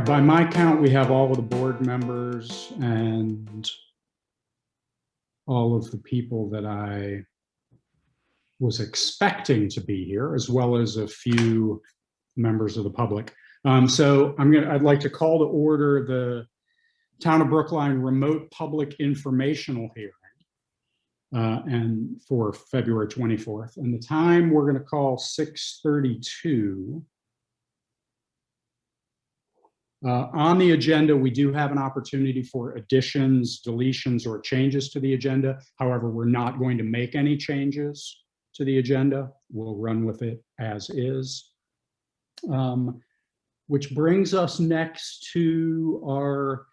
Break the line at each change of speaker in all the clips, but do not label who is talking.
By my count, we have all of the board members and all of the people that I was expecting to be here, as well as a few members of the public. So I'd like to call to order the Town of Brookline Remote Public Informational Hearing and for February 24th. And the time we're going to call 6:32. On the agenda, we do have an opportunity for additions, deletions, or changes to the agenda. However, we're not going to make any changes to the agenda. We'll run with it as is. Which brings us next to our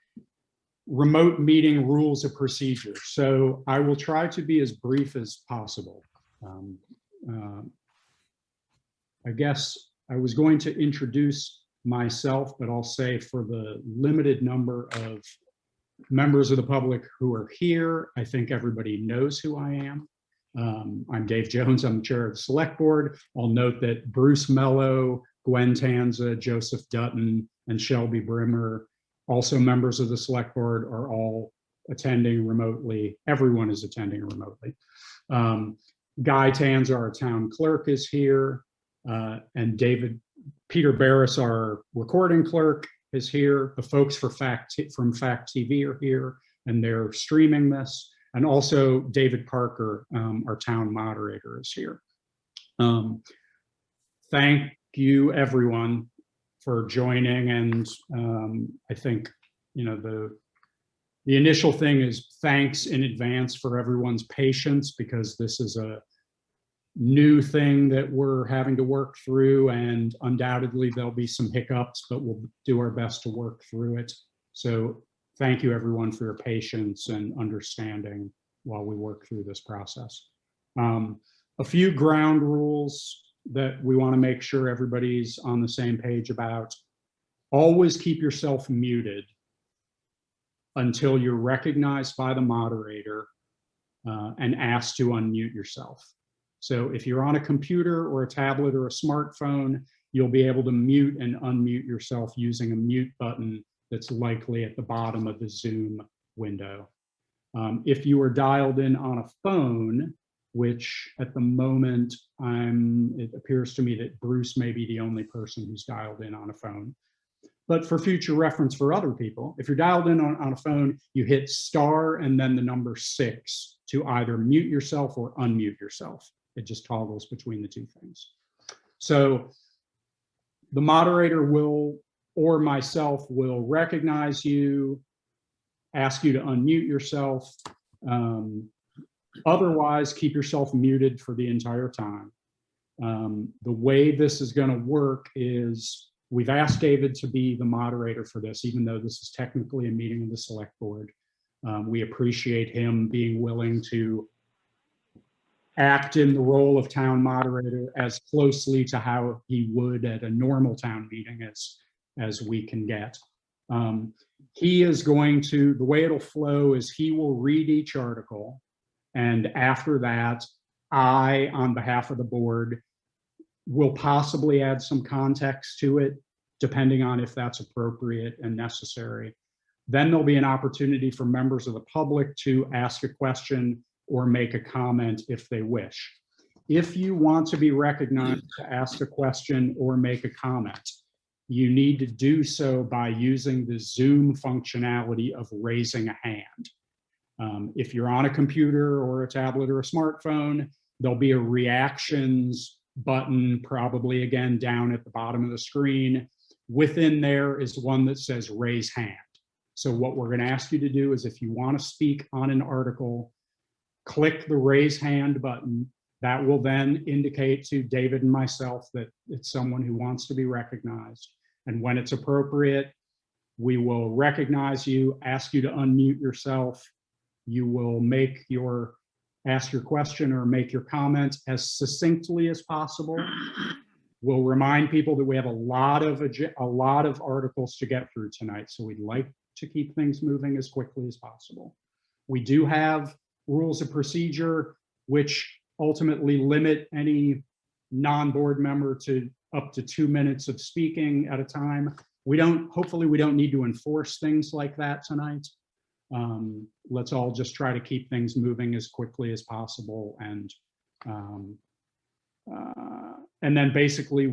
remote meeting rules of procedure. So I will try to be as brief as possible. I guess I was going to introduce myself, but I'll say for the limited number of members of the public who are here, I think everybody knows who I am. I'm Dave Jones, I'm the chair of the select board. I'll note that Bruce Mello, Gwen Tanza, Joseph Dutton, and Shelby Brimmer, also members of the select board, are all attending remotely. Everyone is attending remotely. Guy Tanza, our town clerk, is here, and Peter Barris, our recording clerk, is here. The folks from Fact TV are here, and they're streaming this. And also David Parker, our town moderator, is here. Thank you, everyone, for joining. And I think, you know, the initial thing is thanks in advance for everyone's patience, because this is a new thing that we're having to work through, and undoubtedly there'll be some hiccups, but we'll do our best to work through it. So thank you, everyone, for your patience and understanding while we work through this process. A few ground rules that we want to make sure everybody's on the same page about. Always keep yourself muted until you're recognized by the moderator and asked to unmute yourself. So if you're on a computer or a tablet or a smartphone, you'll be able to mute and unmute yourself using a mute button that's likely at the bottom of the Zoom window. If you are dialed in on a phone, which at the moment, it appears to me that Bruce may be the only person who's dialed in on a phone. But for future reference for other people, if you're dialed in on a phone, you hit star and then the number 6 to either mute yourself or unmute yourself. It just toggles between the two things. So the moderator will, or myself, will recognize you, ask you to unmute yourself. Otherwise, keep yourself muted for the entire time. The way this is going to work is we've asked David to be the moderator for this, even though this is technically a meeting of the select board. We appreciate him being willing to act in the role of town moderator as closely to how he would at a normal town meeting as we can get. He is going to, the way it'll flow is he will read each article, and after that, I, on behalf of the board, will possibly add some context to it, depending on if that's appropriate and necessary. Then there'll be an opportunity for members of the public to ask a question or make a comment if they wish. If you want to be recognized to ask a question or make a comment, you need to do so by using the Zoom functionality of raising a hand. If you're on a computer or a tablet or a smartphone, there'll be a reactions button, probably again down at the bottom of the screen. Within there is one that says raise hand. So what we're going to ask you to do is, if you want to speak on an article, click the raise hand button. That will then indicate to David and myself that it's someone who wants to be recognized. And when it's appropriate, we will recognize you, ask you to unmute yourself. You will ask your question or make your comment as succinctly as possible. We'll remind people that we have a lot of articles to get through tonight, so we'd like to keep things moving as quickly as possible. We do have rules of procedure, which ultimately limit any non-board member to up to 2 minutes of speaking at a time. hopefully we don't need to enforce things like that tonight. Let's all just try to keep things moving as quickly as possible. And then basically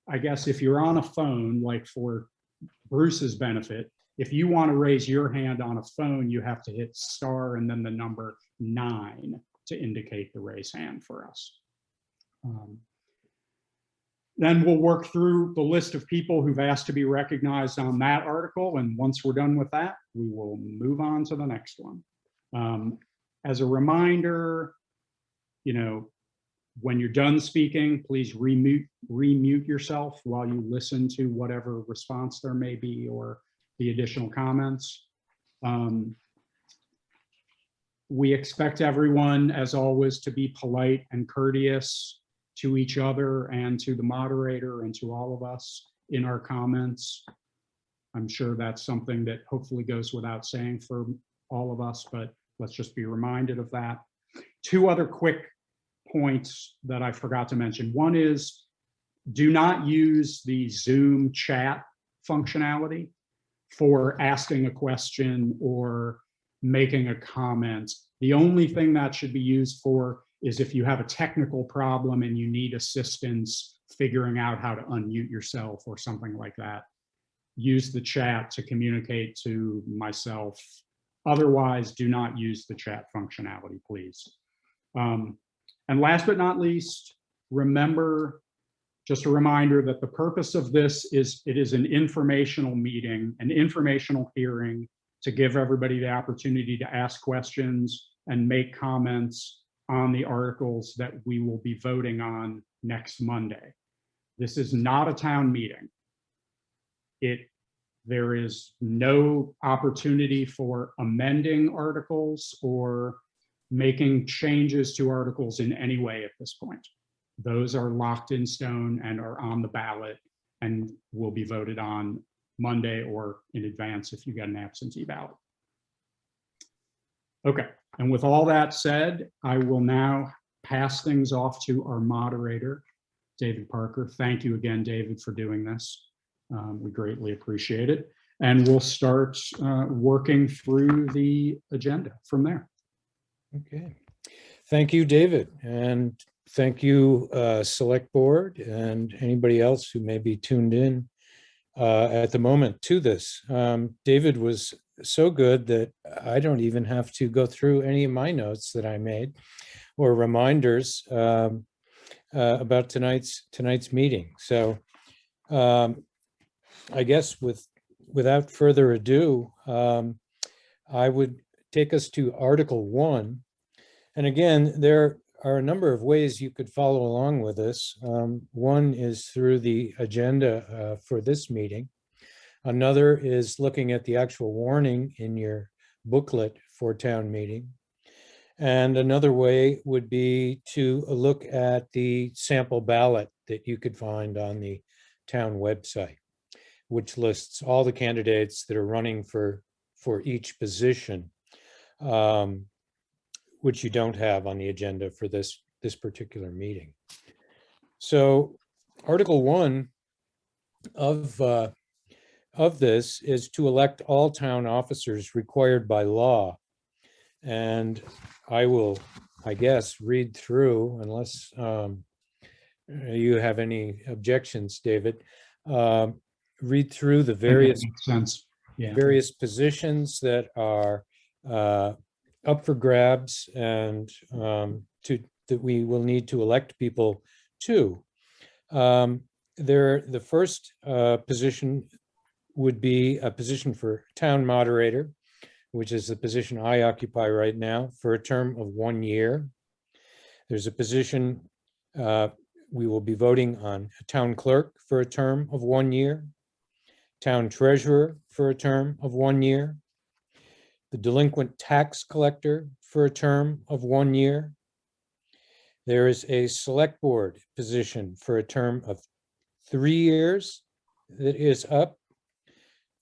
I guess if you're on a phone, like for Bruce's benefit, if you want to raise your hand on a phone, you have to hit star and then the number 9 to indicate the raise hand for us. Then we'll work through the list of people who've asked to be recognized on that article. And once we're done with that, we will move on to the next one. As a reminder, when you're done speaking, please remute yourself while you listen to whatever response there may be or the additional comments. We expect everyone, as always, to be polite and courteous to each other and to the moderator and to all of us in our comments. I'm sure that's something that hopefully goes without saying for all of us, but let's just be reminded of that. 2 other quick points that I forgot to mention. One is, do not use the Zoom chat functionality for asking a question or making a comment. The only thing that should be used for is if you have a technical problem and you need assistance figuring out how to unmute yourself or something like that. Use the chat to communicate to myself. Otherwise, do not use the chat functionality, please. And last but not least, remember, just a reminder that the purpose of this is it is an informational meeting, an informational hearing to give everybody the opportunity to ask questions and make comments on the articles that we will be voting on next Monday. This is not a town meeting. There is no opportunity for amending articles or making changes to articles in any way at this point. Those are locked in stone and are on the ballot and will be voted on Monday or in advance if you get an absentee ballot. Okay, and with all that said, I will now pass things off to our moderator, David Parker. Thank you again, David, for doing this. We greatly appreciate it. And we'll start working through the agenda from there.
Okay. Thank you, David. And thank you, Select Board, and anybody else who may be tuned in at the moment to this. David was so good that I don't even have to go through any of my notes that I made or reminders about tonight's meeting. So I guess without further ado, I would take us to Article 1. And again, there are a number of ways you could follow along with this. One is through the agenda for this meeting. Another is looking at the actual warning in your booklet for town meeting. And another way would be to look at the sample ballot that you could find on the town website, which lists all the candidates that are running for each position, which you don't have on the agenda for this particular meeting. So Article 1 of this is to elect all town officers required by law. And I will, I guess, read through, unless you have any objections, David, read through the various various positions that are up for grabs and that we will need to elect people to. The first position would be a position for town moderator, which is the position I occupy right now, for a term of 1 year. There's a position we will be voting on, a town clerk for a term of 1 year, town treasurer for a term of 1 year, the delinquent tax collector for a term of 1 year. There is a select board position for a term of 3 years that is up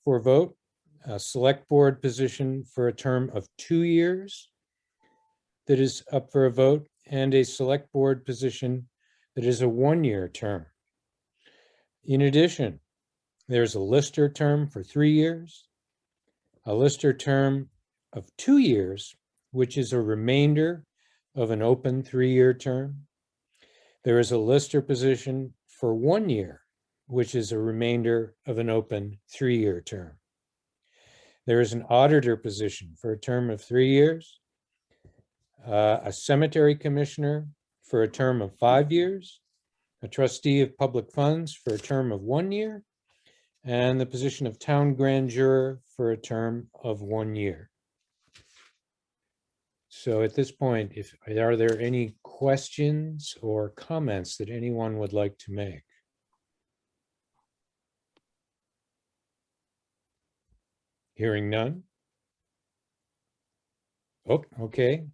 for vote, a select board position for a term of 2 years that is up for a vote, and a select board position that is a 1 year term. In addition, There's a lister term for 3 years, a lister term of 2 years, which is a remainder of an open 3-year term. There is a lister position for 1 year, which is a remainder of an open 3-year term. There is an auditor position for a term of 3 years, a cemetery commissioner for a term of 5 years, a trustee of public funds for a term of 1 year, and the position of town grand juror for a term of 1 year. So at this point, are there any questions or comments that anyone would like to make? Hearing none. Oh, okay.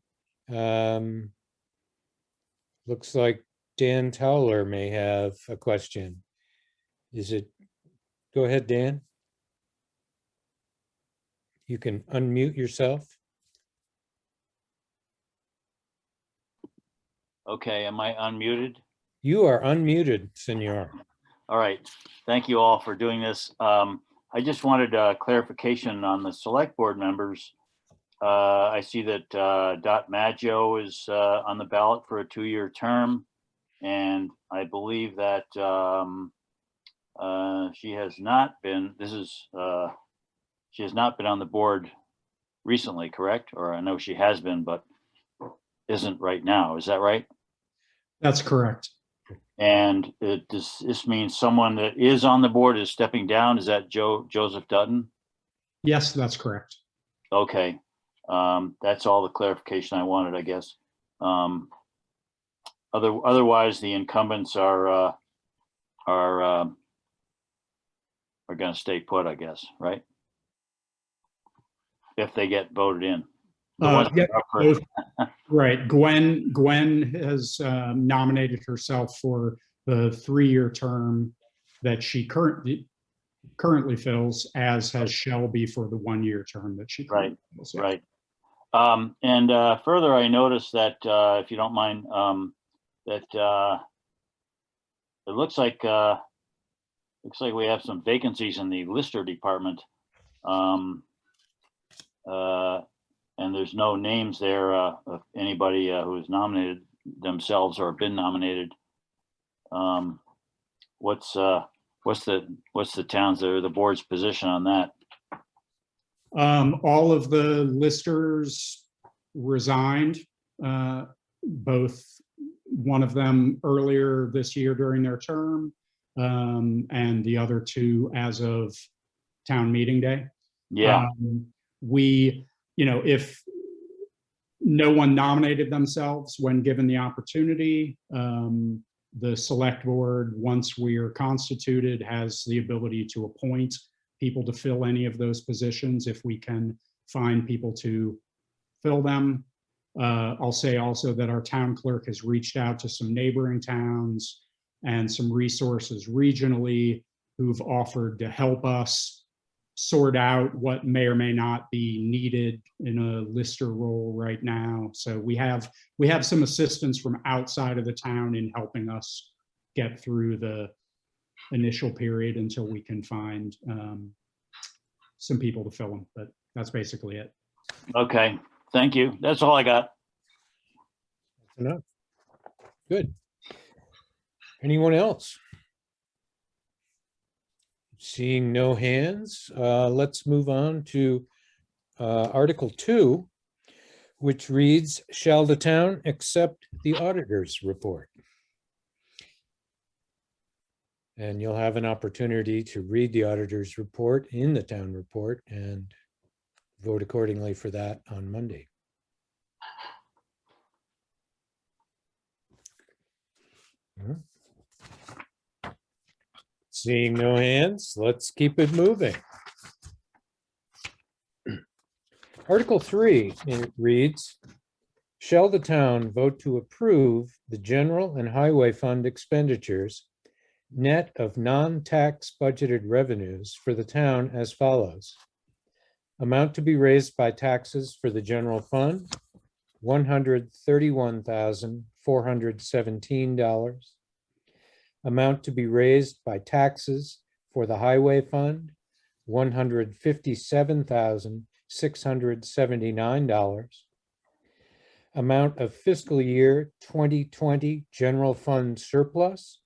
Looks like Dan Towler may have a question. Go ahead, Dan. You can unmute yourself.
Okay, am I unmuted?
You are unmuted, senor.
All right, thank you all for doing this. I just wanted clarification on the select board members. I see that Dot Maggio is on the ballot for a 2-year term. And I believe that she has not been, she has not been on the board recently, correct? Or I know she has been, but isn't right now. Is that right?
That's correct.
And does this mean someone that is on the board is stepping down? Is that Joseph Dutton?
Yes, that's correct.
Okay. That's all the clarification I wanted, I guess. Otherwise, the incumbents are going to stay put, I guess, right? If they get voted in.
Yeah, right. Gwen has nominated herself for the 3-year term that she currently fills, as has Shelby for the 1-year term that she currently fills. Yeah.
Right. And further, I noticed that, if you don't mind, that it looks like we have some vacancies in the lister department. And there's no names there of anybody who has nominated themselves or been nominated. What's the town's or the board's position on that?
All of the listers resigned, both one of them earlier this year during their term, and the other 2 as of town meeting day.
Yeah.
If no one nominated themselves when given the opportunity, the select board, once we are constituted, has the ability to appoint people to fill any of those positions if we can find people to fill them. I'll say also that our town clerk has reached out to some neighboring towns and some resources regionally who've offered to help us sort out what may or may not be needed in a lister role right now. So we have some assistance from outside of the town in helping us get through the initial period until we can find some people to fill them, but that's basically it.
Okay, thank you. That's all I got.
That's enough. Good. Anyone else? Seeing no hands, let's move on to Article 2, which reads, shall the town accept the auditor's report? And you'll have an opportunity to read the auditor's report in the town report and vote accordingly for that on Monday. Seeing no hands, let's keep it moving. Article 3, it reads, shall the town vote to approve the general and highway fund expenditures net of non-tax budgeted revenues for the town as follows. Amount to be raised by taxes for the general fund, $131,417. Amount to be raised by taxes for the highway fund, $157,679. Amount of fiscal year 2020 general fund surplus,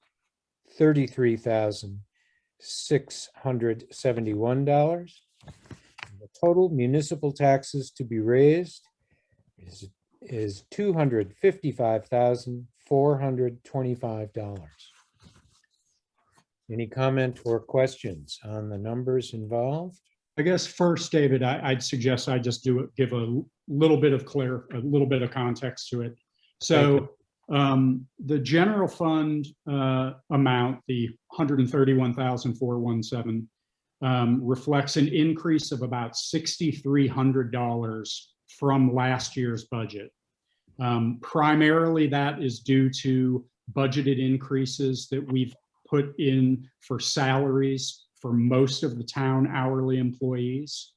$33,671. The total municipal taxes to be raised is $255,425. Any comment or questions on the numbers involved?
I guess first, David, I'd suggest I just give a little bit of context to it. So the general fund amount, the $131,417, reflects an increase of about $6,300 from last year's budget. Primarily, that is due to budgeted increases that we've put in for salaries for most of the town hourly employees.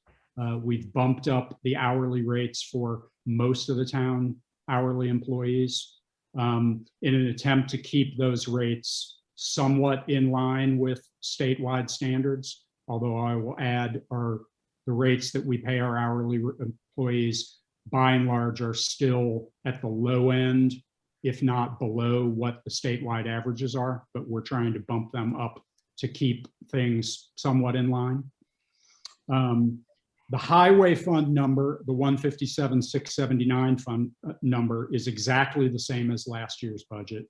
We've bumped up the hourly rates for most of the town hourly employees in an attempt to keep those rates somewhat in line with statewide standards. Although I will add, the rates that we pay our hourly employees by and large are still at the low end, if not below what the statewide averages are, but we're trying to bump them up to keep things somewhat in line. The highway fund number, the 157,679 fund number, is exactly the same as last year's budget.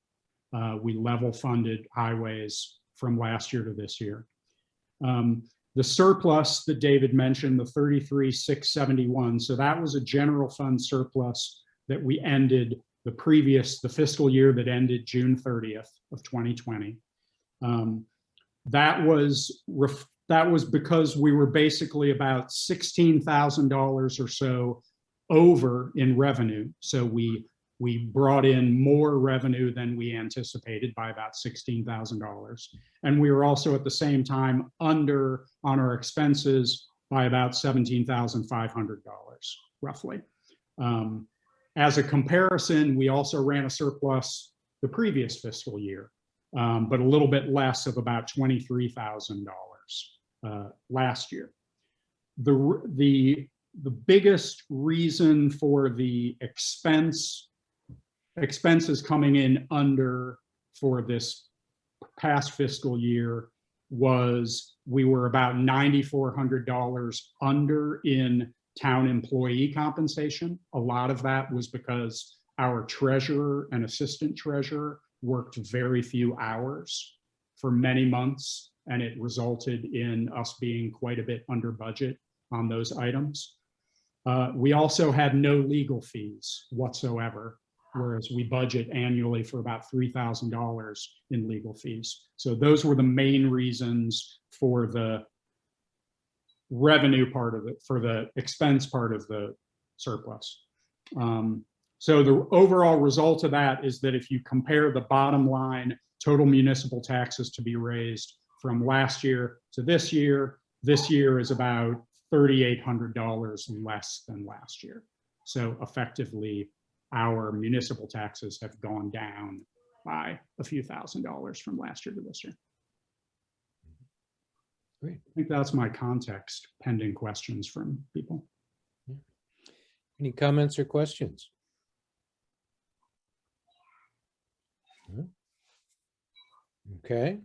We level funded highways from last year to this year. The surplus that David mentioned, the 33,671, so that was a general fund surplus that we ended the fiscal year that ended June 30th of 2020. That was because we were basically about $16,000 or so over in revenue. So we brought in more revenue than we anticipated by about $16,000. And we were also at the same time under on our expenses by about $17,500 roughly. As a comparison, we also ran a surplus the previous fiscal year, but a little bit less of about $23,000 last year. The biggest reason for the expenses coming in under for this past fiscal year was we were about $9,400 under in town employee compensation. A lot of that was because our treasurer and assistant treasurer worked very few hours for many months, and it resulted in us being quite a bit under budget on those items. We also had no legal fees whatsoever, whereas we budget annually for about $3,000 in legal fees. So those were the main reasons for the revenue part of it, for the expense part of the surplus. So the overall result of that is that if you compare the bottom line total municipal taxes to be raised from last year to this year is about $3,800 less than last year. So effectively, our municipal taxes have gone down by a few $1,000s from last year to this year.
Great.
I think that's my context, pending questions from people.
Any comments or questions? Okay.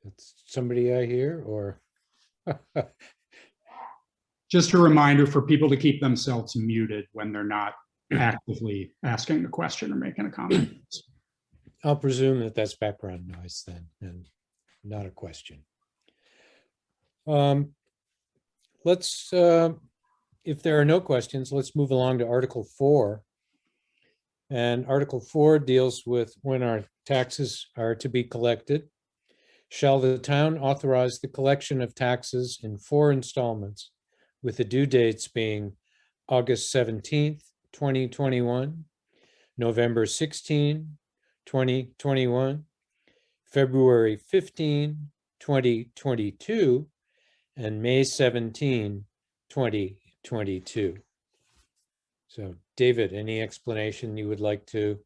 That's somebody I hear, or?
Just a reminder for people to keep themselves muted when they're not actively asking a question or making a comment.
I'll presume that that's background noise then, and not a question. Let's, if there are no questions, let's move along to Article 4. And Article 4 deals with when our taxes are to be collected. Shall the town authorize the collection of taxes in 4 installments, with the due dates being August 17th, 2021, November 16, 2021, February 15, 2022, and May 17, 2022. So David, any explanation you would like to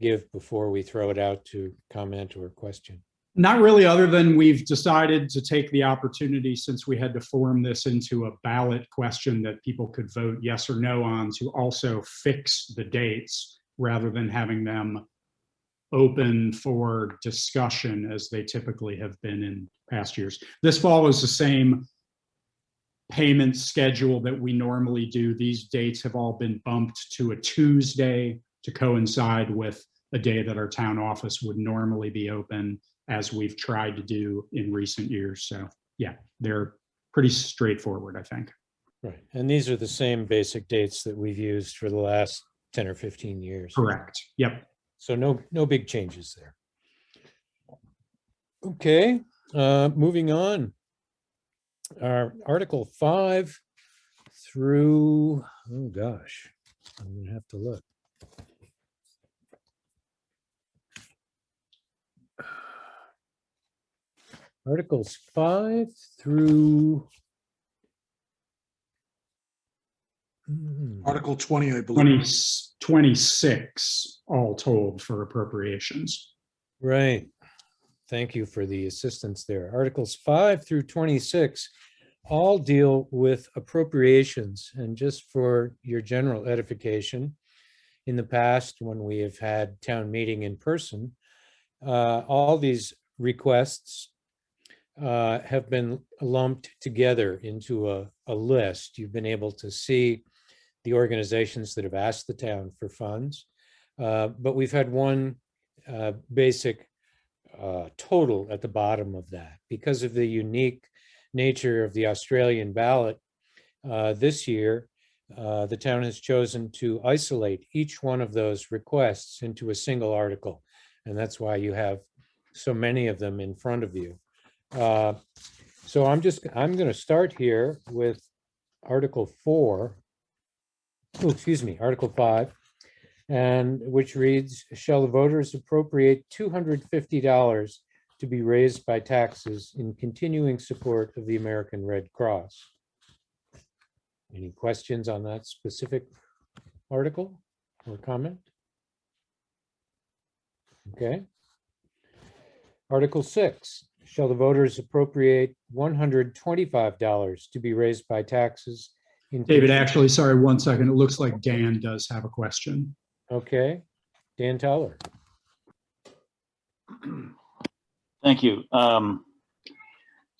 give before we throw it out to comment or question?
Not really, other than we've decided to take the opportunity, since we had to form this into a ballot question that people could vote yes or no on, to also fix the dates rather than having them open for discussion as they typically have been in past years. This follows the same payment schedule that we normally do. These dates have all been bumped to a Tuesday to coincide with a day that our town office would normally be open, as we've tried to do in recent years. So yeah, they're pretty straightforward, I think.
Right. And these are the same basic dates that we've used for the last 10 or 15 years.
Correct. Yep.
So no big changes there. Okay, moving on. Article 5 through, oh gosh, I'm gonna have to look. Articles 5 through
Article 20, I believe.
26 all told for appropriations.
right. Thank you for the assistance there. Articles 5 through 26 all deal with appropriations. And just for your general edification, in the past, when we have had town meeting in person, all these requests have been lumped together into a list. You've been able to see the organizations that have asked the town for funds, but we've had one basic total at the bottom of that. Because of the unique nature of the Australian ballot this year, the town has chosen to isolate each one of those requests into a single article. And that's why you have so many of them in front of you. So I'm going to start here with Article 4, oh, excuse me, Article 5, and which reads, shall the voters appropriate $250 to be raised by taxes in continuing support of the American Red Cross? Any questions on that specific article or comment? Okay. Article 6, shall the voters appropriate $125 to be raised by taxes in
David, actually, sorry, 1 second. It looks like Dan does have a question.
Okay, Dan Teller.
Thank you.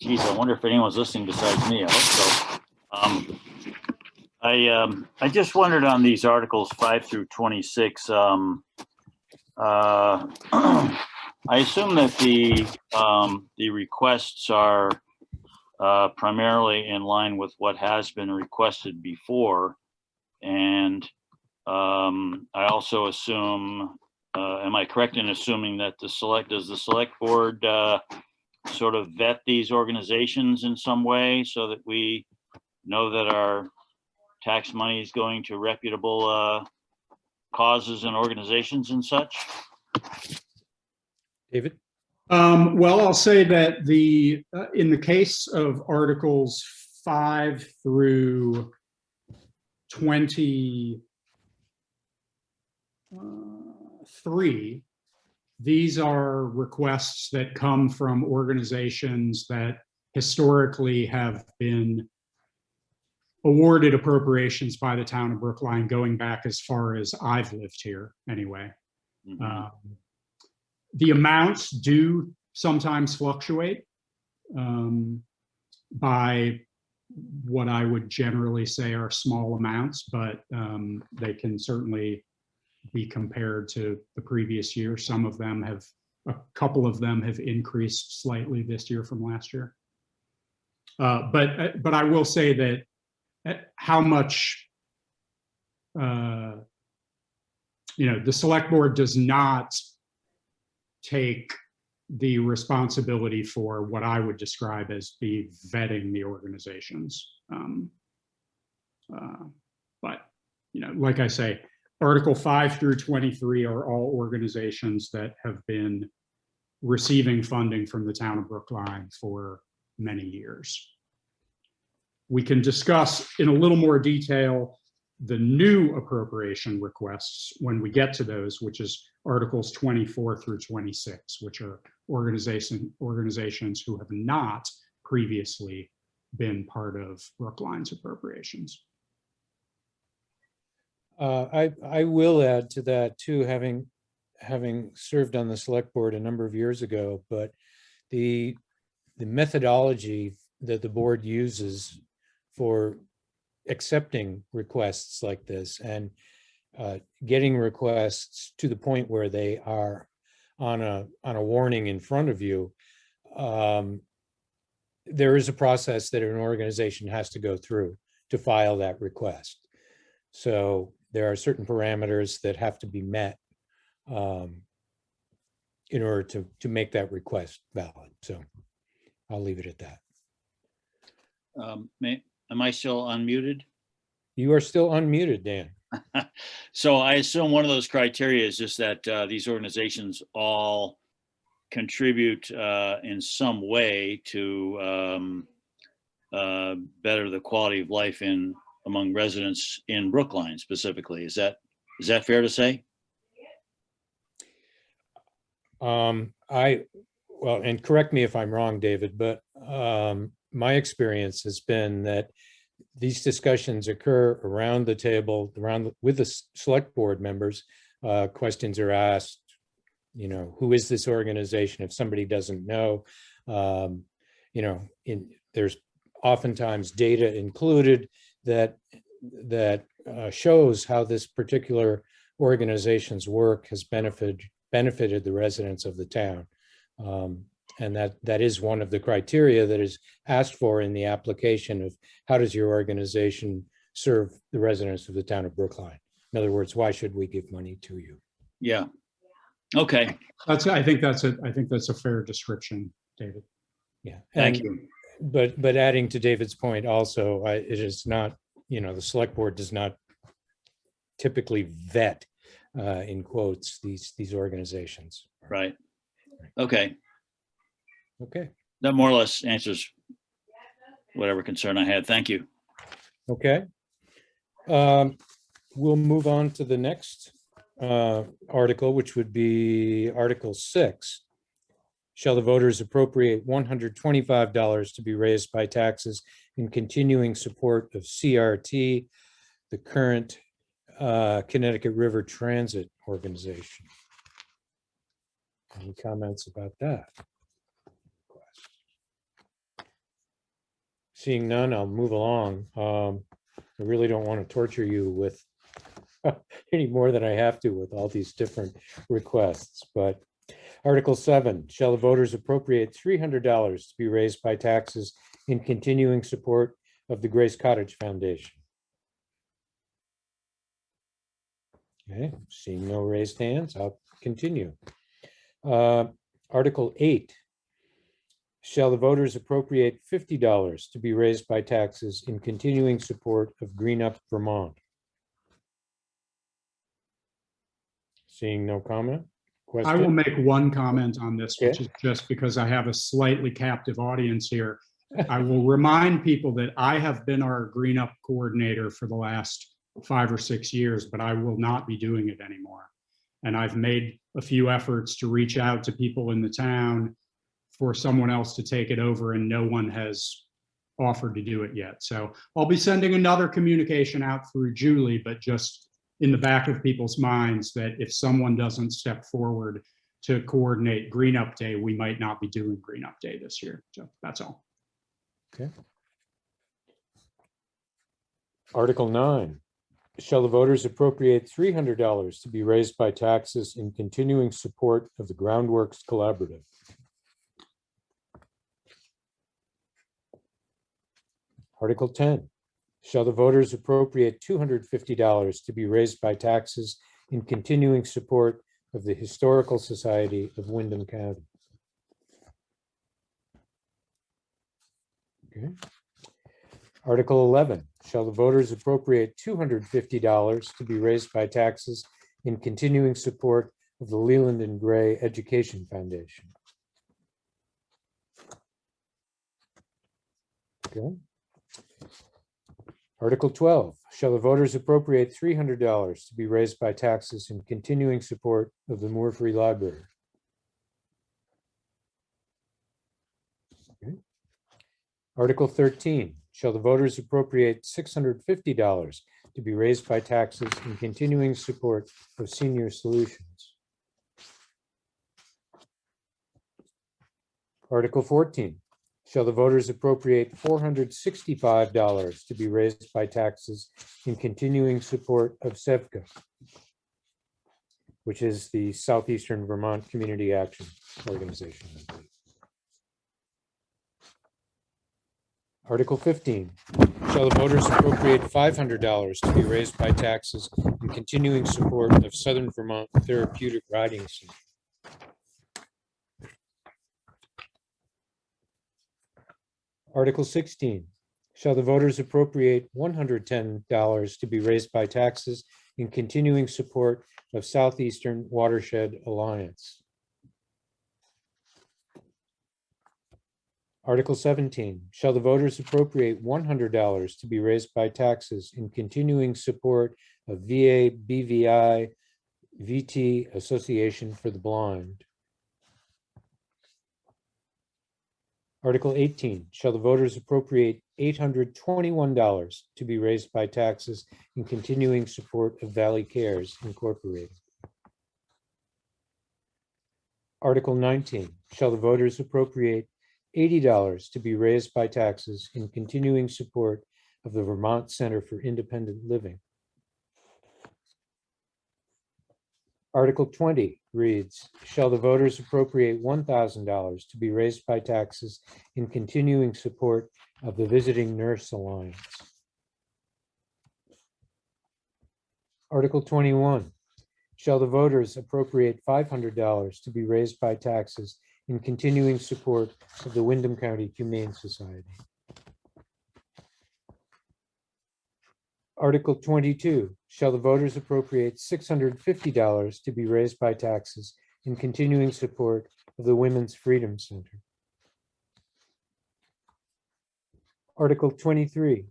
Geez, I wonder if anyone's listening besides me. I hope so. I just wondered on these articles 5 through 26. I assume that the requests are primarily in line with what has been requested before, and I also assume, am I correct in assuming that does the select board sort of vet these organizations in some way so that we know that our tax money is going to reputable causes and organizations and such?
David?
Well, I'll say that in the case of Articles 5 through 23, these are requests that come from organizations that historically have been awarded appropriations by the town of Brookline, going back as far as I've lived here anyway.
Mhm.
The amounts do sometimes fluctuate by what I would generally say are small amounts, but they can certainly be compared to the previous year. A couple of them have increased slightly this year from last year. But I will say that how much, the select board does not take the responsibility for what I would describe as the vetting the organizations. But, like I say, Article 5 through 23 are all organizations that have been receiving funding from the town of Brookline for many years. We can discuss in a little more detail the new appropriation requests when we get to those, which is Articles 24 through 26, which are organizations who have not previously been part of Brookline's appropriations.
I will add to that too, having served on the select board a number of years ago, but the methodology that the board uses for accepting requests like this and getting requests to the point where they are on a warning in front of you, there is a process that an organization has to go through to file that request. So there are certain parameters that have to be met in order to make that request valid. So I'll leave it at that.
Am I still unmuted?
You are still unmuted, Dan.
So I assume one of those criteria is just that these organizations all contribute in some way to better the quality of life among residents in Brookline specifically. Is that fair to say?
Well, and correct me if I'm wrong, David, but my experience has been that these discussions occur around the table, with the select board members. Questions are asked, who is this organization? If somebody doesn't know, there's oftentimes data included that shows how this particular organization's work has benefited the residents of the town. And that is one of the criteria that is asked for in the application of how does your organization serve the residents of the town of Brookline? In other words, why should we give money to you?
Yeah. Okay.
I think that's a fair description, David.
Yeah.
Thank you.
But adding to David's point also, it is not, the select board does not typically vet, in quotes, these organizations.
Right. Okay.
Okay.
That more or less answers whatever concern I had. Thank you.
Okay. We'll move on to the next article, which would be Article 6. Shall the voters appropriate $125 to be raised by taxes in continuing support of CRT, the current Connecticut River Transit Organization? Any comments about that? Seeing none, I'll move along. I really don't want to torture you with any more than I have to with all these different requests, but Article 7, shall the voters appropriate $300 to be raised by taxes in continuing support of the Grace Cottage Foundation? Okay, seeing no raised hands, I'll continue. Article 8, shall the voters appropriate $50 to be raised by taxes in continuing support of Green Up Vermont? Seeing no comment? Question?
I will make one comment on this, which
Okay.
is just because I have a slightly captive audience here. I will remind people that I have been our Green Up coordinator for the last 5 or 6 years, but I will not be doing it anymore. And I've made a few efforts to reach out to people in the town for someone else to take it over, and no one has offered to do it yet. So I'll be sending another communication out through Julie, but just in the back of people's minds that if someone doesn't step forward to coordinate Green Up Day, we might not be doing Green Up Day this year. So that's all.
Okay. Article 9, shall the voters appropriate $300 to be raised by taxes in continuing support of the Groundworks Collaborative? Article 10, shall the voters appropriate $250 to be raised by taxes in continuing support of the Historical Society of Windham County? Okay. Article 11, shall the voters appropriate $250 to be raised by taxes in continuing support of the Leland and Gray Education Foundation? Okay. Article 12, shall the voters appropriate $300 to be raised by taxes in continuing support of the Moore Free Library? Okay. Article 13, shall the voters appropriate $650 to be raised by taxes in continuing support of Senior Solutions? Article 14, shall the voters appropriate $465 to be raised by taxes in continuing support of SEVCA, which is the Southeastern Vermont Community Action Organization, I believe. Article 15, shall the voters appropriate $500 to be raised by taxes in continuing support of Southern Vermont Therapeutic Riding Center? Article 16, shall the voters appropriate $110 to be raised by taxes in continuing support of Southeastern Watershed Alliance? Article 17, shall the voters appropriate $100 to be raised by taxes in continuing support of VA BVI VT Association for the Blind? Article 18, shall the voters appropriate $821 to be raised by taxes in continuing support of Valley Cares Incorporated? Article 19, shall the voters appropriate $80 to be raised by taxes in continuing support of the Vermont Center for Independent Living? Article 20 reads, shall the voters appropriate $1,000 to be raised by taxes in continuing support of the Visiting Nurse Alliance? Article 21, shall the voters appropriate $500 to be raised by taxes in continuing support of the Windham County Humane Society? Article 22, shall the voters appropriate $650 to be raised by taxes in continuing support of the Women's Freedom Center? Article 23,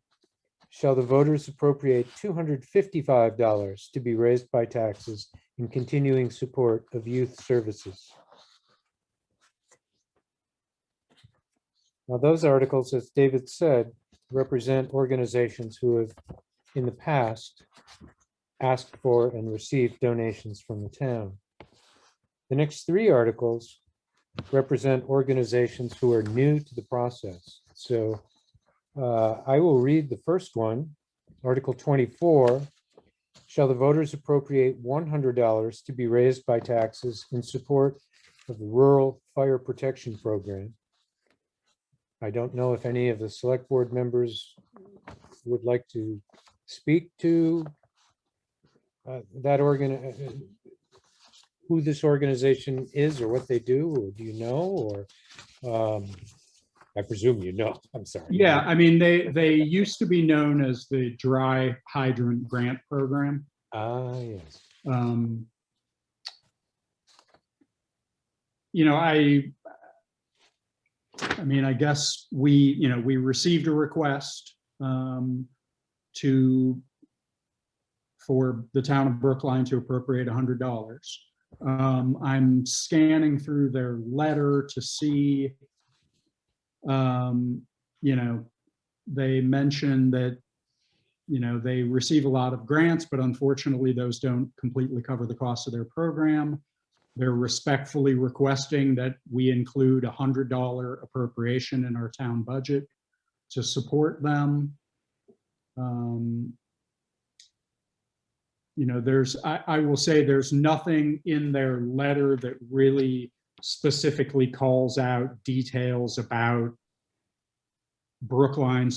shall the voters appropriate $255 to be raised by taxes in continuing support of youth services? Now, those articles, as David said, represent organizations who have in the past asked for and received donations from the town. The next three articles represent organizations who are new to the process. So I will read the first one, Article 24, shall the voters appropriate $100 to be raised by taxes in support of the Rural Fire Protection Program? I don't know if any of the select board members would like to speak to that who this organization is or what they do, or do you know, or I presume you know, I'm sorry.
Yeah, I mean, they used to be known as the Dry Hydrant Grant Program.
Yes.
You know, I mean, I guess we received a request for the town of Brookline to appropriate $100. I'm scanning through their letter to see, you know, they mentioned that, you know, they receive a lot of grants, but unfortunately those don't completely cover the cost of their program. They're respectfully requesting that we include a $100 appropriation in our town budget to support them. You know, I will say there's nothing in their letter that really specifically calls out details about Brookline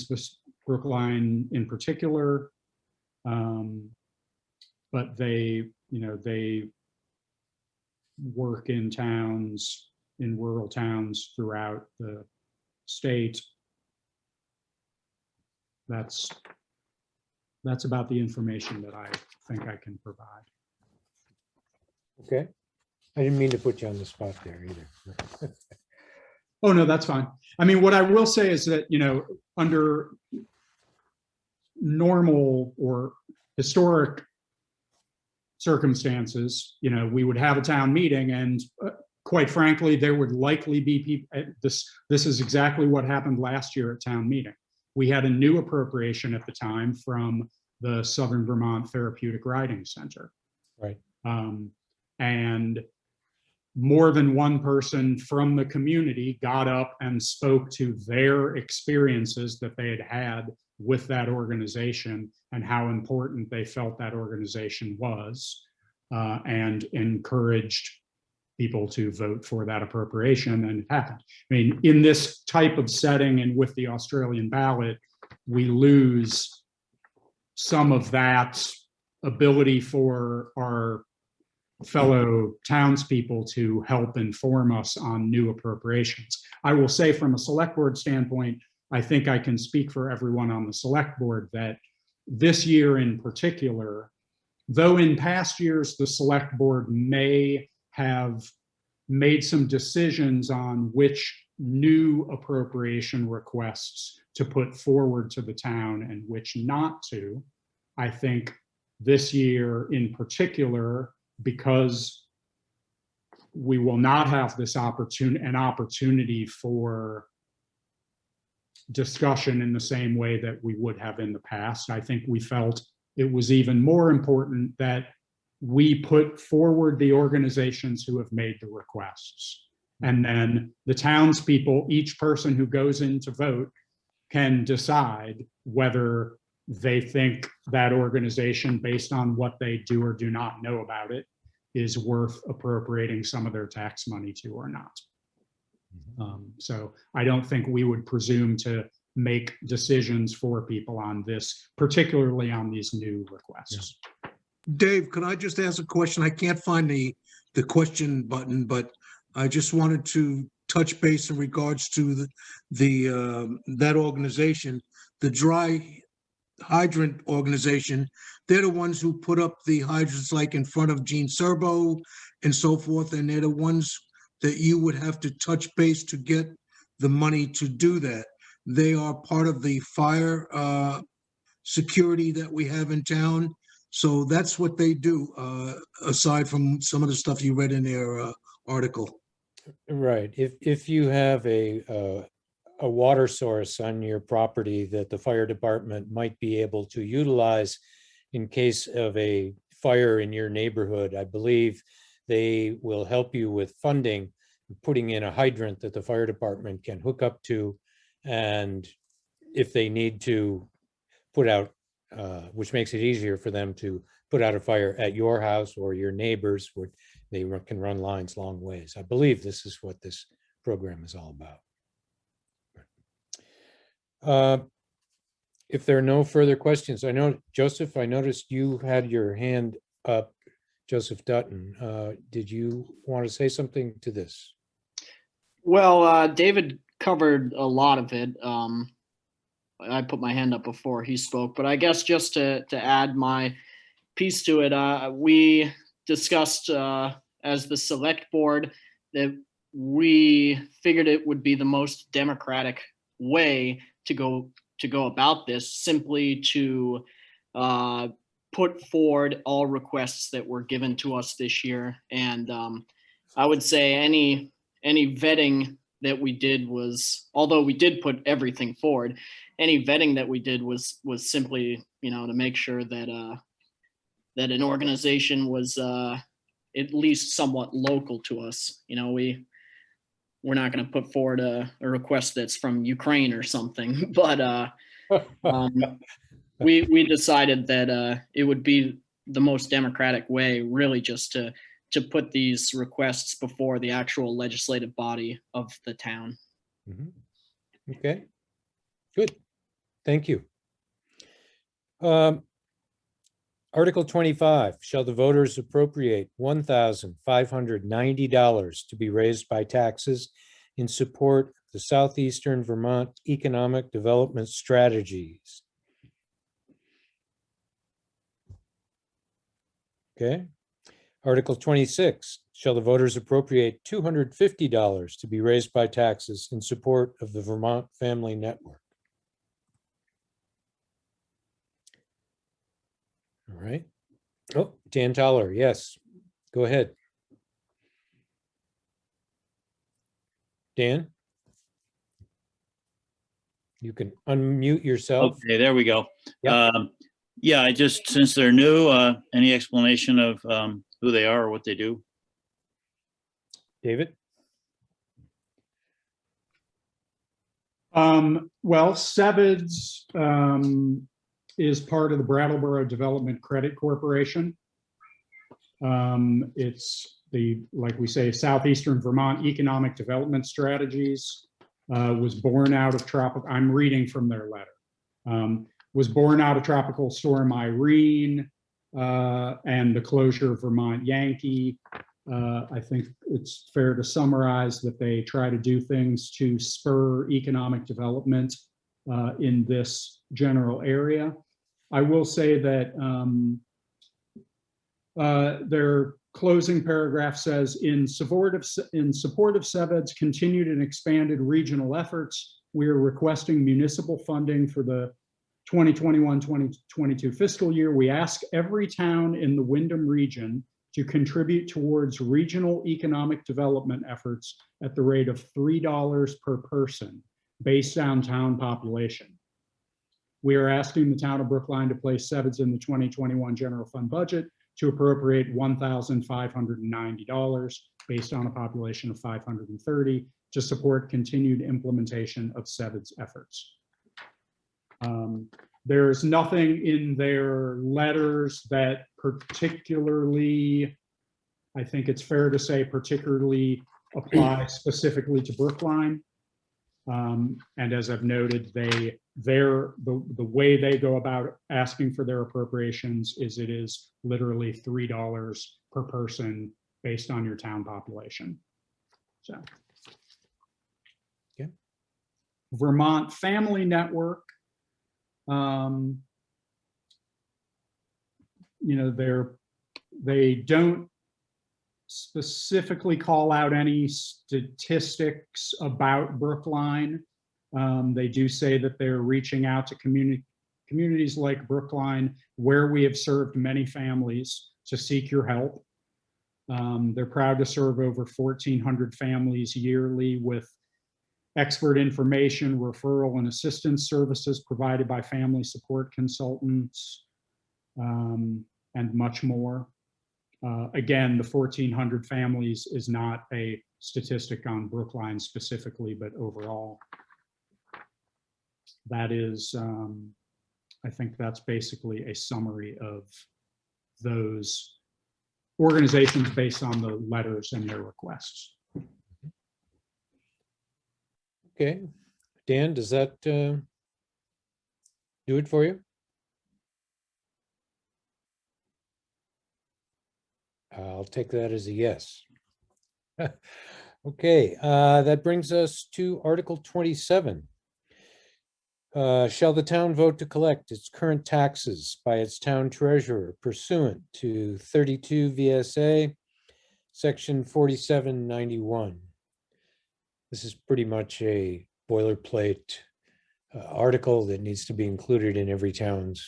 in particular. But they, you know, they work in towns, in rural towns throughout the state. That's about the information that I think I can provide.
Okay. I didn't mean to put you on the spot there either.
Oh, no, that's fine. I mean, what I will say is that, you know, under normal or historic circumstances, you know, we would have a town meeting, and quite frankly, there would likely be people. This is exactly what happened last year at town meeting. We had a new appropriation at the time from the Southern Vermont Therapeutic Riding Center.
Right.
And more than one person from the community got up and spoke to their experiences that they had had with that organization and how important they felt that organization was, and encouraged people to vote for that appropriation, and it happened. I mean, in this type of setting and with the Australian ballot, we lose some of that ability for our fellow townspeople to help inform us on new appropriations. I will say, from a select board standpoint, I think I can speak for everyone on the select board that this year in particular, though in past years the select board may have made some decisions on which new appropriation requests to put forward to the town and which not to, I think this year in particular, because we will not have this opportunity for discussion in the same way that we would have in the past, I think we felt it was even more important that we put forward the organizations who have made the requests. And then the townspeople, each person who goes in to vote, can decide whether they think that organization, based on what they do or do not know about it, is worth appropriating some of their tax money to or not. So I don't think we would presume to make decisions for people on this, particularly on these new requests.
Dave, could I just ask a question? I can't find the question button, but I just wanted to touch base in regards to that organization, the dry hydrant organization. They're the ones who put up the hydrants like in front of Gene Serbo and so forth, and they're the ones that you would have to touch base to get the money to do that. They are part of the fire security that we have in town. So that's what they do, aside from some of the stuff you read in their article.
Right. If you have a water source on your property that the fire department might be able to utilize in case of a fire in your neighborhood, I believe they will help you with funding, putting in a hydrant that the fire department can hook up to. And if they need to put out, which makes it easier for them to put out a fire at your house or your neighbors, where they can run lines long ways. I believe this is what this program is all about. If there are no further questions, I know, Joseph, I noticed you had your hand up, Joseph Dutton. Did you want to say something to this?
Well, David covered a lot of it. I put my hand up before he spoke, but I guess just to add my piece to it, we discussed as the select board that we figured it would be the most democratic way to go about this, simply to put forward all requests that were given to us this year. And I would say any vetting that we did was, although we did put everything forward, any vetting that we did was simply, to make sure that that an organization was at least somewhat local to us. We're not going to put forward a request that's from Ukraine or something, but we decided that it would be the most democratic way, really, just to put these requests before the actual legislative body of the town.
Mm-hmm. Okay, good. Thank you. Article 25, shall the voters appropriate $1,590 to be raised by taxes in support of the Southeastern Vermont Economic Development Strategies? Okay. Article 26, shall the voters appropriate $250 to be raised by taxes in support of the Vermont Family Network? All right. Oh, Dan Toller, yes. Go ahead. Dan? You can unmute yourself.
Okay, there we go.
Yep.
Yeah, I just, since they're new, any explanation of who they are or what they do?
David?
Well, Sevids is part of the Brattleboro Development Credit Corporation. It's the, like we say, Southeastern Vermont Economic Development Strategies, was born out of I'm reading from their letter, was born out of Tropical Storm Irene and the closure of Vermont Yankee. I think it's fair to summarize that they try to do things to spur economic development in this general area. I will say that their closing paragraph says, in support of Seved's continued and expanded regional efforts, we are requesting municipal funding for the 2021-2022 fiscal year. We ask every town in the Wyndham region to contribute towards regional economic development efforts at the rate of $3 per person based on town population. We are asking the town of Brookline to place Sevids in the 2021 general fund budget to appropriate $1,590 based on a population of 530 to support continued implementation of Sevids efforts. There's nothing in their letters that particularly, I think it's fair to say, particularly apply specifically to Brookline. And as I've noted, the way they go about asking for their appropriations is it is literally $3 per person based on your town population. So,
okay.
Vermont Family Network. You know, they don't specifically call out any statistics about Brookline. They do say that they're reaching out to communities like Brookline, where we have served many families, to seek your help. They're proud to serve over 1,400 families yearly with expert information, referral, and assistance services provided by family support consultants, and much more. Again, the 1,400 families is not a statistic on Brookline specifically, but overall. That is, I think that's basically a summary of those organizations based on the letters and their requests.
Okay. Dan, does that do it for you? I'll take that as a yes. Okay, that brings us to Article 27. Shall the town vote to collect its current taxes by its town treasurer pursuant to 32 VSA, Section 4791? This is pretty much a boilerplate article that needs to be included in every town's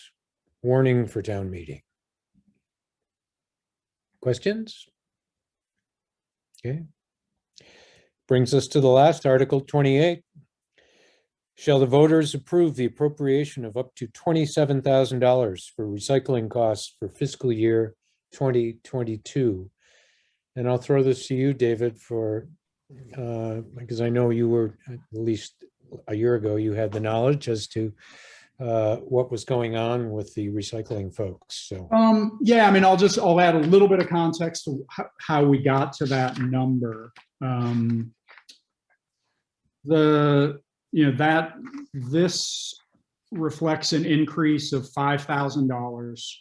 warning for town meeting. Questions? Okay. Brings us to the last article, 28. Shall the voters approve the appropriation of up to $27,000 for recycling costs for fiscal year 2022? And I'll throw this to you, David, for because I know you were, at least a year ago, you had the knowledge as to what was going on with the recycling folks. So
yeah, I mean, I'll add a little bit of context to how we got to that number. This reflects an increase of $5,000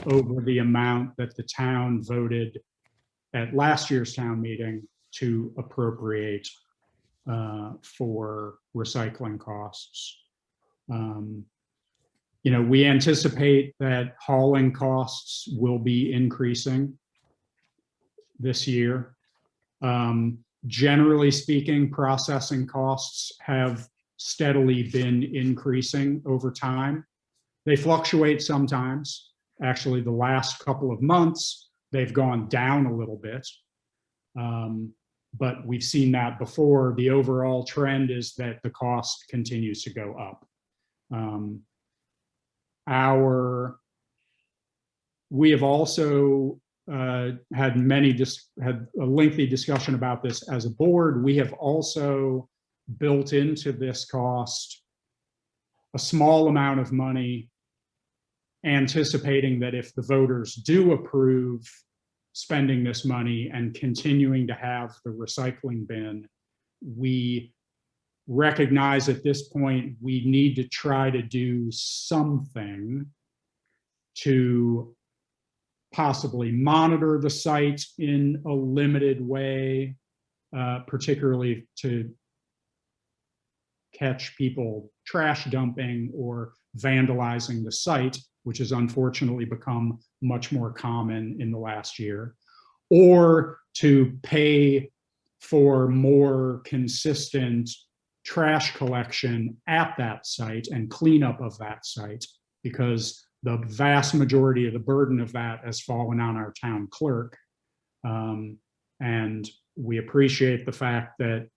over the amount that the town voted at last year's town meeting to appropriate for recycling costs. We anticipate that hauling costs will be increasing this year. Generally speaking, processing costs have steadily been increasing over time. They fluctuate sometimes, Actually, the last couple of months, they've gone down a little bit. But we've seen that before. The overall trend is that the cost continues to go up. We have also had a lengthy discussion about this as a board. We have also built into this cost a small amount of money, anticipating that if the voters do approve spending this money and continuing to have the recycling bin, we recognize at this point we need to try to do something to possibly monitor the site in a limited way, particularly to catch people trash dumping or vandalizing the site, which has unfortunately become much more common in the last year, or to pay for more consistent trash collection at that site and cleanup of that site, because the vast majority of the burden of that has fallen on our town clerk. And we appreciate the fact that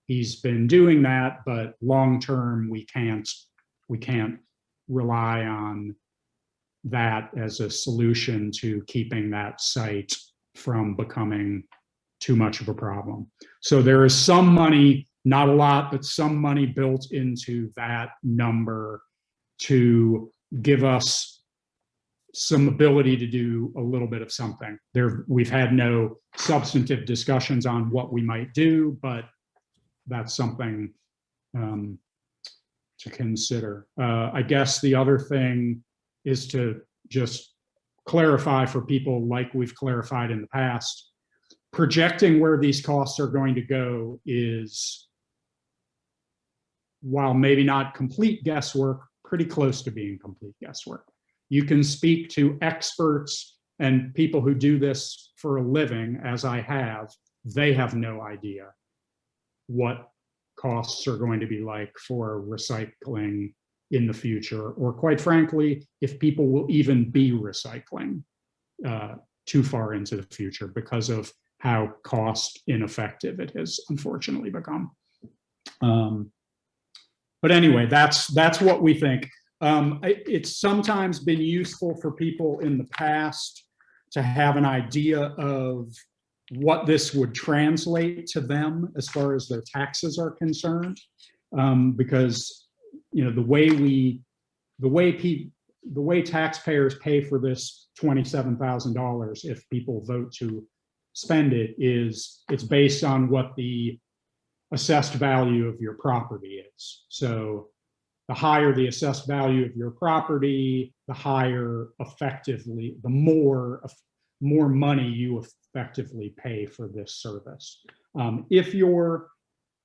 he's been doing that, but long-term, we can't rely on that as a solution to keeping that site from becoming too much of a problem. So there is some money, not a lot, but some money built into that number to give us some ability to do a little bit of something. We've had no substantive discussions on what we might do, but that's something to consider. I guess the other thing is to just clarify for people, like we've clarified in the past, projecting where these costs are going to go is, while maybe not complete guesswork, pretty close to being complete guesswork. You can speak to experts and people who do this for a living, as I have. They have no idea what costs are going to be like for recycling in the future, or quite frankly, if people will even be recycling too far into the future because of how cost ineffective it has unfortunately become. But anyway, that's what we think. It's sometimes been useful for people in the past to have an idea of what this would translate to them as far as their taxes are concerned, because the way taxpayers pay for this $27,000 if people vote to spend it is it's based on what the assessed value of your property is. So the higher the assessed value of your property, the higher effectively, the more money you effectively pay for this service. If your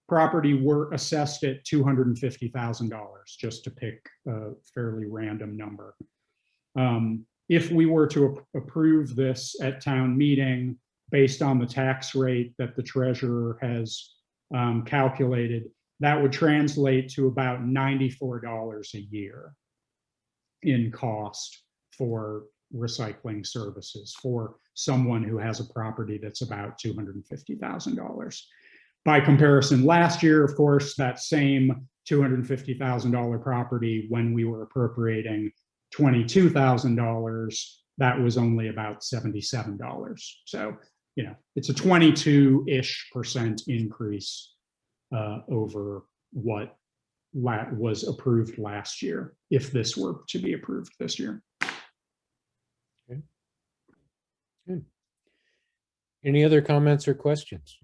property were assessed at $250,000, just to pick a fairly random number, if we were to approve this at town meeting based on the tax rate that the treasurer has calculated, that would translate to about $94 a year in cost for recycling services for someone who has a property that's about $250,000. By comparison, last year, of course, that same $250,000 property, when we were appropriating $22,000, that was only about $77. So, it's a 22-ish% increase over what was approved last year, if this were to be approved this year.
Okay. Good. Any other comments or questions?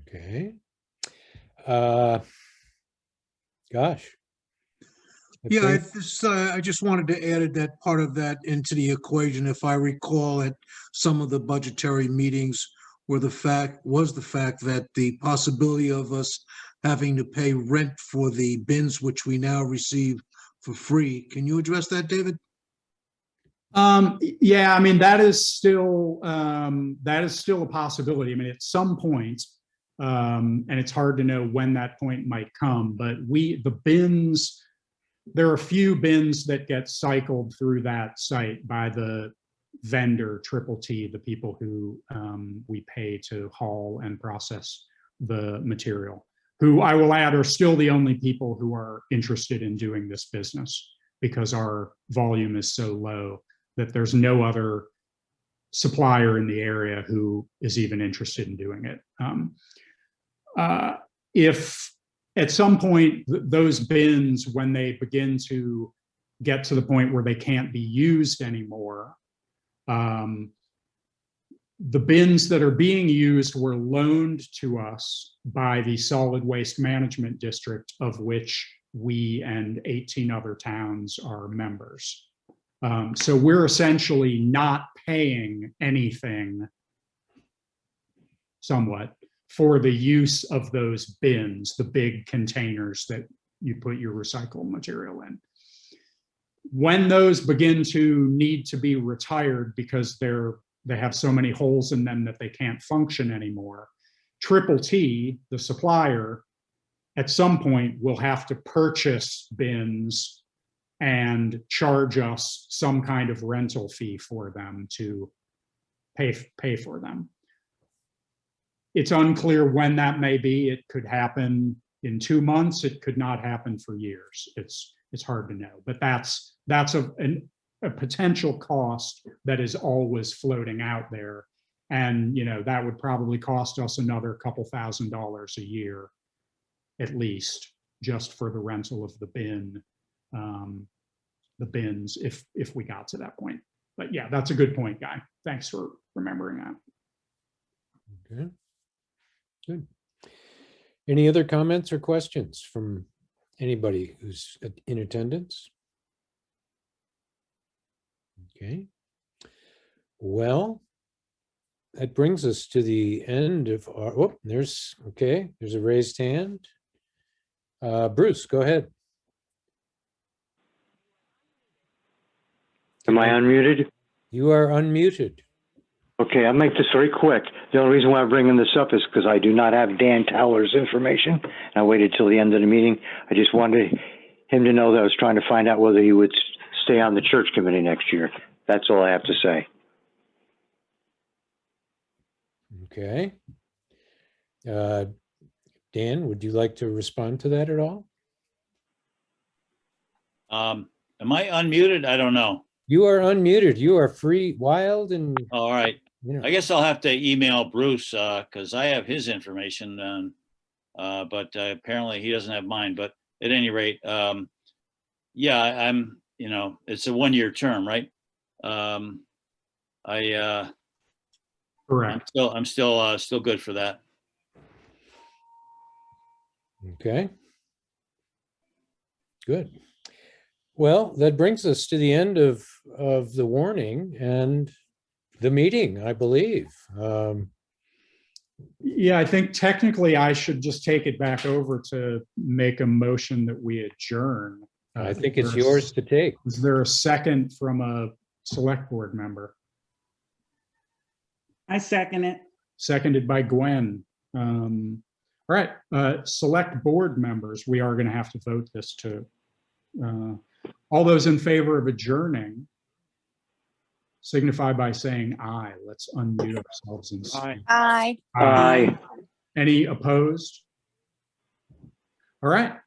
Okay. Gosh.
Yeah, I just wanted to add that part of that into the equation. If I recall, at some of the budgetary meetings was the fact that the possibility of us having to pay rent for the bins, which we now receive for free. Can you address that, David?
Yeah, I mean, that is still a possibility. I mean, at some point, and it's hard to know when that point might come, but the bins there are a few bins that get cycled through that site by the vendor, Triple T, the people who we pay to haul and process the material, who I will add are still the only people who are interested in doing this business, because our volume is so low that there's no other supplier in the area who is even interested in doing it. If at some point those bins, when they begin to get to the point where they can't be used anymore, the bins that are being used were loaned to us by the Solid Waste Management District, of which we and 18 other towns are members. So we're essentially not paying anything, somewhat, for the use of those bins, the big containers that you put your recycled material in. When those begin to need to be retired because they have so many holes in them that they can't function anymore, Triple T, the supplier, at some point will have to purchase bins and charge us some kind of rental fee for them to pay for them. It's unclear when that may be. It could happen in 2 months. It could not happen for years. It's hard to know, but that's a potential cost that is always floating out there. And, you know, that would probably cost us another couple $1,000s a year, at least, just for the rental of the bins, if we got to that point. But yeah, that's a good point, Guy. Thanks for remembering that.
Okay, good. Any other comments or questions from anybody who's in attendance? Okay. Well, that brings us to the end of our, oh, there's a raised hand. Bruce, go ahead.
Am I unmuted?
You are unmuted.
Okay, I'll make this very quick. The only reason why I'm bringing this up is because I do not have Dan Towler's information. And I waited till the end of the meeting. I just wanted him to know that I was trying to find out whether he would stay on the church committee next year. That's all I have to say.
Okay. Dan, would you like to respond to that at all?
Am I unmuted? I don't know.
You are unmuted. You are free, wild, and
All right.
you know.
I guess I'll have to email Bruce because I have his information, but apparently he doesn't have mine. But at any rate, yeah, I'm. You know, it's a 1-year term, right?
Correct.
I'm still good for that.
Okay. Good. Well, that brings us to the end of the warning and the meeting, I believe.
Yeah, I think technically I should just take it back over to make a motion that we adjourn.
I think it's yours to take.
Is there a second from a select board member?
I second it.
Seconded by Gwen. All right, select board members, we are going to have to vote this too. All those in favor of adjourning signify by saying aye. Let's unmute ourselves and speak.
Aye.
Aye.
Any opposed? All right.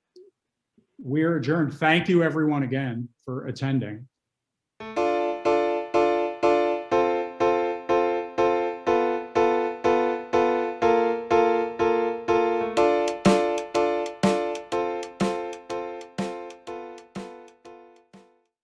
We're adjourned. Thank you everyone again for attending.